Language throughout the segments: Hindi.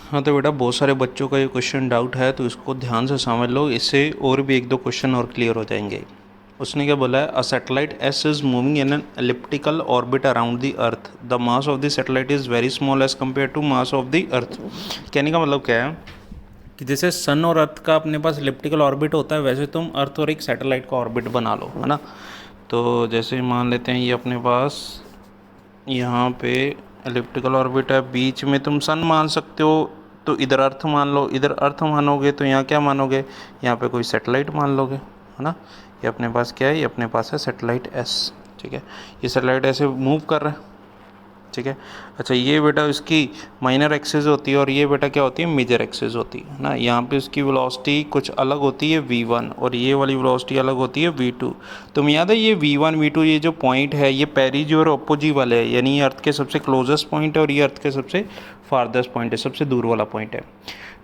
हाँ तो बेटा बहुत सारे बच्चों का ये क्वेश्चन डाउट है, तो इसको ध्यान से समझ लो, इससे और भी एक दो क्वेश्चन और क्लियर हो जाएंगे। उसने क्या बोला है, a satellite S is moving in an elliptical orbit around the earth, the mass of the satellite is very small as compare to mass of the earth. कहने का मतलब क्या है कि जैसे सन और अर्थ का अपने पास एलिप्टिकल ऑर्बिट होता है, वैसे तुम अर्थ और एक सैटेलाइट का ऑर्बिट बना लो, है ना। तो जैसे मान लेते हैं ये अपने पास यहाँ पे एलिप्टिकल ऑर्बिट है, बीच में तुम सन मान सकते हो, तो इधर अर्थ मान लो, इधर अर्थ मानोगे तो यहाँ क्या मानोगे, यहाँ पे कोई सैटेलाइट मान लोगे, है ना। ये अपने पास क्या है, ये अपने पास है सैटेलाइट एस, ठीक है। ये सैटेलाइट ऐसे मूव कर रहा है, ठीक है। अच्छा ये बेटा इसकी माइनर एक्सिस होती है और ये बेटा क्या होती है, मेजर एक्सिस होती है ना। यहाँ पे उसकी वेलोसिटी कुछ अलग होती है v1 और ये वाली वेलोसिटी अलग होती है v2। तुम्हें याद है ये v1 v2 ये जो पॉइंट है ये पेरिजी और अपोजी वाले है, यानी ये अर्थ के सबसे क्लोजेस्ट पॉइंट है और ये अर्थ के सबसे फारदेस्ट पॉइंट है, सबसे दूर वाला पॉइंट है।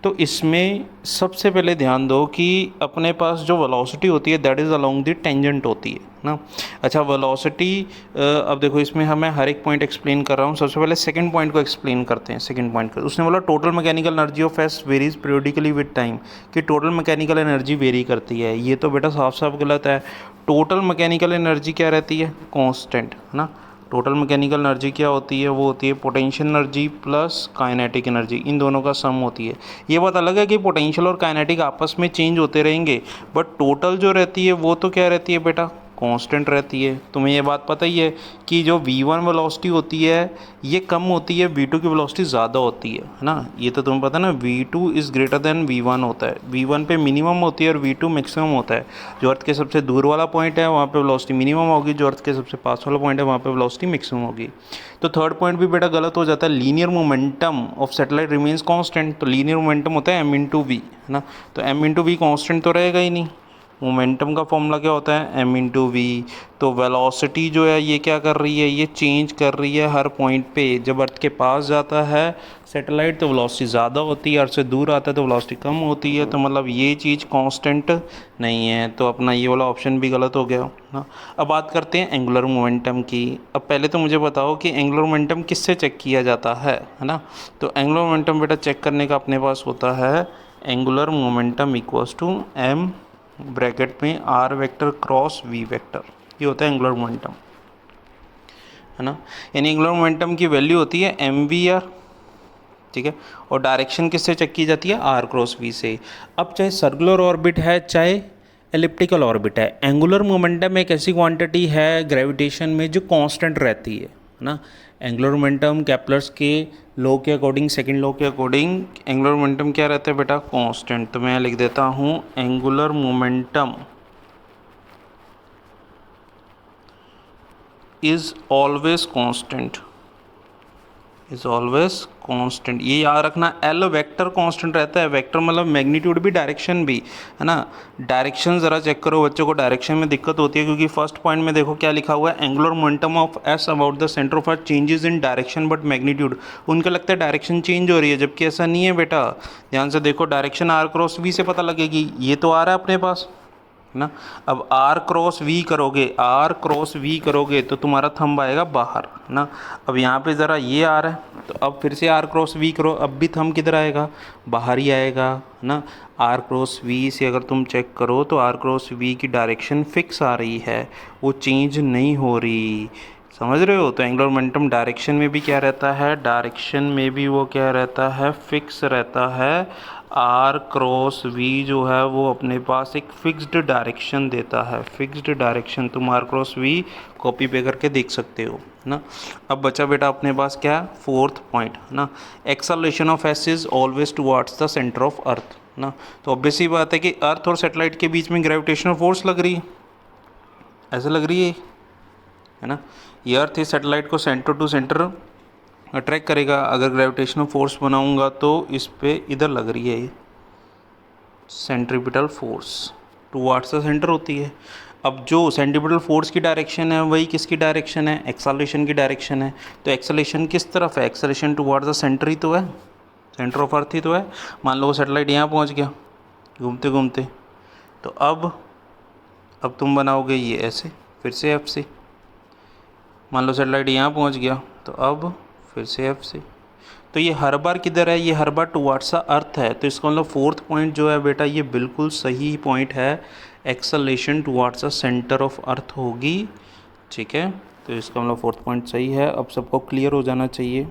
तो इसमें सबसे पहले ध्यान दो कि अपने पास जो वेलोसिटी होती है that is along the tangent होती है ना। अच्छा वेलोसिटी, अब देखो इसमें हमें हर एक पॉइंट एक्सप्लेन कर रहा हूँ। सबसे पहले सेकंड पॉइंट को एक्सप्लेन करते हैं। सेकंड पॉइंट का उसने बोला total mechanical energy of S varies periodically with time, कि टोटल मैकेनिकल एनर्जी वेरी करती है। ये तो बेटा साफ साफ गलत है। टोटल मैकेनिकल एनर्जी क्या रहती है, कांस्टेंट, है ना। टोटल मैकेनिकल एनर्जी क्या होती है, वो होती है potential energy plus kinetic energy, इन दोनों का सम होती है। ये बात अलग है कि पोटेंशियल और काइनेटिक आपस में चेंज होते रहेंगे, बट टोटल जो रहती है वो तो क्या रहती है बेटा, कांस्टेंट रहती है। तुम्हें ये बात पता ही है कि जो v1 वेलोसिटी होती है ये कम होती है, v2 की वेलोसिटी ज़्यादा होती है ना। ये तो तुम्हें पता है ना, v2 is greater than v1 होता है। v1 पे मिनिमम होती है और v2 मैक्सिमम होता है। जो अर्थ के सबसे दूर वाला पॉइंट है वहाँ पे वेलोसिटी मिनिमम होगी, जो अर्थ के सबसे पास वाला पॉइंट है वहाँ पे वेलोसिटी मैक्सिमम होगी। तो थर्ड पॉइंट भी बेटा गलत हो जाता है। Linear momentum of satellite remains constant, तो लीनियर मोमेंटम होता है m इंटू वी, है ना। तो m इंटू वी कॉन्स्टेंट तो रहेगा ही नहीं। मोमेंटम का फॉर्मूला क्या होता है, m इंटू वी। तो वेलोसिटी जो है ये क्या कर रही है, ये चेंज कर रही है हर पॉइंट पे। जब अर्थ के पास जाता है सैटेलाइट तो वेलोसिटी ज़्यादा होती है, अर्थ से दूर आता है तो वेलोसिटी कम होती है। तो मतलब ये चीज़ कांस्टेंट नहीं है, तो अपना ये वाला ऑप्शन भी गलत हो गया ना। अब बात करते हैं एंगुलर मोमेंटम की। अब पहले तो मुझे बताओ कि एंगुलर मोमेंटम किससे चेक किया जाता है ना। तो एंगुलर मोमेंटम बेटा चेक करने का अपने पास होता है angular momentum equals to m bracket में r vector cross v vector, ये होता है एंगुलर मोमेंटम, है ना। यानी एंगुलर मोमेंटम की वैल्यू होती है mvr, ठीक है। और डायरेक्शन किससे चेक की जाती है, r क्रॉस v से। अब चाहे सर्कुलर ऑर्बिट है चाहे एलिप्टिकल ऑर्बिट है, एंगुलर मोमेंटम एक ऐसी क्वांटिटी है ग्रेविटेशन में जो कांस्टेंट रहती है ना। एंगुलर मोमेंटम केप्लर्स के लॉ के अकॉर्डिंग, सेकंड लॉ के अकॉर्डिंग एंगुलर मोमेंटम क्या रहता है बेटा, कांस्टेंट। तो मैं लिख देता हूँ angular momentum is always constant, is always constant. ये याद रखना, एल वेक्टर कांस्टेंट रहता है। वेक्टर मतलब मैग्नीट्यूड भी डायरेक्शन भी, है ना। डायरेक्शन ज़रा चेक करो, बच्चों को डायरेक्शन में दिक्कत होती है क्योंकि फर्स्ट पॉइंट में देखो क्या लिखा हुआ है, angular momentum of S about the centre of earth changes in direction but magnitude. उनको लगता है डायरेक्शन चेंज हो रही है, जबकि ऐसा नहीं है बेटा। ध्यान से देखो, डायरेक्शन आर क्रॉस वी से पता लगेगी, ये तो आ रहा है अपने पास, है ना। अब आर क्रॉस वी करोगे, आर क्रॉस वी करोगे तो तुम्हारा थंब आएगा बाहर, है ना। अब यहाँ पे ज़रा ये आ रहा है तो अब फिर से आर क्रॉस वी करो, अब भी थंब किधर आएगा, बाहर ही आएगा, है ना। आर क्रॉस वी से अगर तुम चेक करो तो आर क्रॉस वी की डायरेक्शन फिक्स आ रही है, वो चेंज नहीं हो रही, समझ रहे हो। तो एंगुलर मोमेंटम डायरेक्शन में भी क्या रहता है, डायरेक्शन में भी वो क्या रहता है, फिक्स रहता है। आर क्रॉस वी जो है वो अपने पास एक फिक्स्ड डायरेक्शन देता है, फिक्स्ड डायरेक्शन। तुम आर क्रॉस वी कॉपी पे करके देख सकते हो ना। अब बचा बेटा अपने पास क्या, फोर्थ पॉइंट, है ना। Acceleration of S is always towards the centre of earth ना। तो ऑब्वियस सी बात है कि अर्थ और सैटेलाइट के बीच में ग्रेविटेशनल फोर्स लग रही है, ऐसे लग रही है ना। ये अर्थ इस सैटेलाइट को सेंटर टू सेंटर अट्रैक्ट करेगा। अगर ग्रेविटेशनल फोर्स बनाऊंगा तो इस पे इधर लग रही है, ये centripetal force towards the centre होती है। अब जो सेंट्रीपिटल फोर्स की डायरेक्शन है वही किसकी डायरेक्शन है, एक्सेलरेशन की डायरेक्शन है। तो एक्सेलरेशन किस तरफ है, एक्सेलरेशन टुवर्ड्स द सेंटर ही तो है, सेंटर ऑफ अर्थ ही तो है। मान लो सैटेलाइट यहाँ पहुँच गया घूमते घूमते, तो अब तुम बनाओगे ये ऐसे, फिर से एफ से। मान लो सैटेलाइट यहाँ पहुँच गया तो अब फिर से एफ से। तो ये हर बार किधर है, ये हर बार टुवार्ड्स द अर्थ है, तो इसका मतलब फोर्थ पॉइंट जो है बेटा ये बिल्कुल सही पॉइंट है, acceleration towards the centre of earth होगी। ठीक है, तो इसका मतलब फोर्थ पॉइंट सही है। अब सबको क्लियर हो जाना चाहिए।